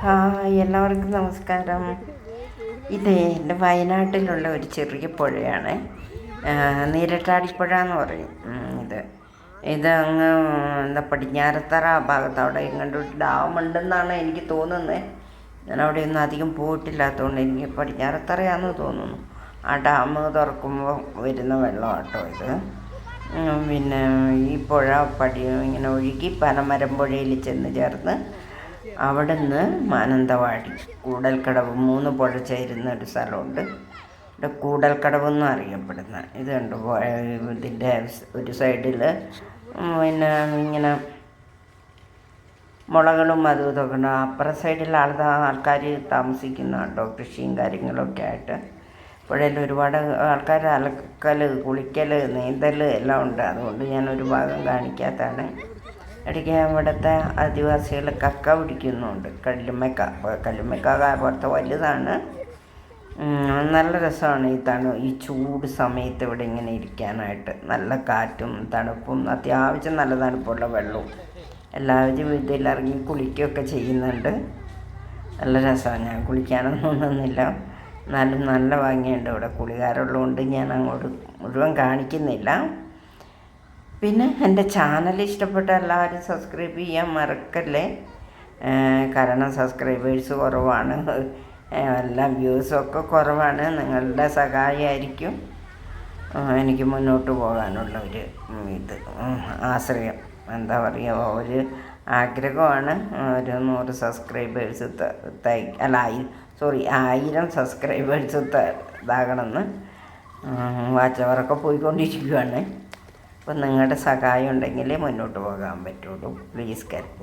Hi, എല്ലാവർക്കും നമസ്കാരം. ഇത് എൻ്റെ വയനാട്ടിലുള്ള ഒരു ചെറിയ പുഴയാണ്. നീരട്ടാടിപ്പുഴ എന്ന് പറയും. ഇത് അങ്ങ് എന്താ പടിഞ്ഞാറത്തറ ഭാഗത്ത് അവിടെ എങ്ങാണ്ട് ഒരു ഡാമുണ്ടെന്നാണ് എനിക്ക് തോന്നുന്നത്. ഞാൻ അവിടെയൊന്നും അധികം പോയിട്ടില്ലാത്തതുകൊണ്ട് എനിക്ക് പടിഞ്ഞാറത്തറയാണെന്ന് തോന്നുന്നു. ആ ഡാം തുറക്കുമ്പോൾ വരുന്ന വെള്ളമാട്ടോ ഇത്. പിന്നെ ഈ പുഴ ഇങ്ങനെ ഒഴുകി പനമരമ്പുഴയിൽ ചെന്ന് ചേർന്ന് അവിടെ നിന്ന് മാനന്തവാടി കൂടൽക്കടവ് 3 പുഴ ചേരുന്ന ഒരു സ്ഥലമുണ്ട്. ഇവിടെ കൂടൽക്കടവ് എന്നും അറിയപ്പെടുന്ന ഇതുണ്ട്. ഇതിൻ്റെ ഒരു സൈഡിൽ പിന്നെ ഇങ്ങനെ മുളകളും അതും ഇതൊക്കെ ഉണ്ട്. അപ്പുറ സൈഡിൽ ആൾക്കാർ താമസിക്കുന്ന കേട്ടോ, കൃഷിയും കാര്യങ്ങളൊക്കെ ആയിട്ട്. പുഴയിൽ ഒരുപാട് ആൾക്കാർ അലക്കൽ, കുളിക്കൽ, നീന്തൽ എല്ലാം ഉണ്ട്. അതുകൊണ്ട് ഞാനൊരു ഭാഗം കാണിക്കാത്തതാണ്. ഇടയ്ക്ക് ഇവിടുത്തെ ആദിവാസികൾ കക്ക പിടിക്കുന്നുണ്ട്. കല്ലുമ്മക്ക പുറത്ത് വലുതാണ്. നല്ല രസമാണ് ഈ ചൂട് സമയത്ത് ഇവിടെ ഇങ്ങനെ ഇരിക്കാനായിട്ട്. നല്ല കാറ്റും തണുപ്പും, അത്യാവശ്യം നല്ല തണുപ്പുള്ള വെള്ളവും. എല്ലാവരും ഇതിലിറങ്ങി കുളിക്കുകയൊക്കെ ചെയ്യുന്നുണ്ട്. നല്ല രസമാണ്. ഞാൻ കുളിക്കാനൊന്നും നിന്നില്ല, എന്നാലും നല്ല ഭംഗിയുണ്ട്. ഇവിടെ കുളികാരുള്ളതുകൊണ്ട് ഞാൻ അങ്ങോട്ട് മുഴുവൻ കാണിക്കുന്നില്ല. പിന്നെ എൻ്റെ ചാനൽ ഇഷ്ടപ്പെട്ട എല്ലാവരും സബ്സ്ക്രൈബ് ചെയ്യാൻ മറക്കല്ലേ. കാരണം സബ്സ്ക്രൈബേഴ്സ് കുറവാണ്, എല്ലാം വ്യൂസൊക്കെ കുറവാണ്. നിങ്ങളുടെ സഹായമായിരിക്കും എനിക്ക് മുന്നോട്ട് പോകാനുള്ള ഒരു ആശ്രയം. എന്താ പറയുക, ഒരു ആഗ്രഹമാണ്. ഒരു 100 സബ്സ്ക്രൈബേഴ്സ് 1000 സബ്സ്ക്രൈബേഴ്സ് ഇതാകണമെന്ന്. വാച്ചവറൊക്കെ പോയിക്കൊണ്ടിരിക്കുകയാണ്. അപ്പം നിങ്ങളുടെ സഹായം ഉണ്ടെങ്കിലേ മുന്നോട്ട് പോകാൻ പറ്റുള്ളൂ. Please help me.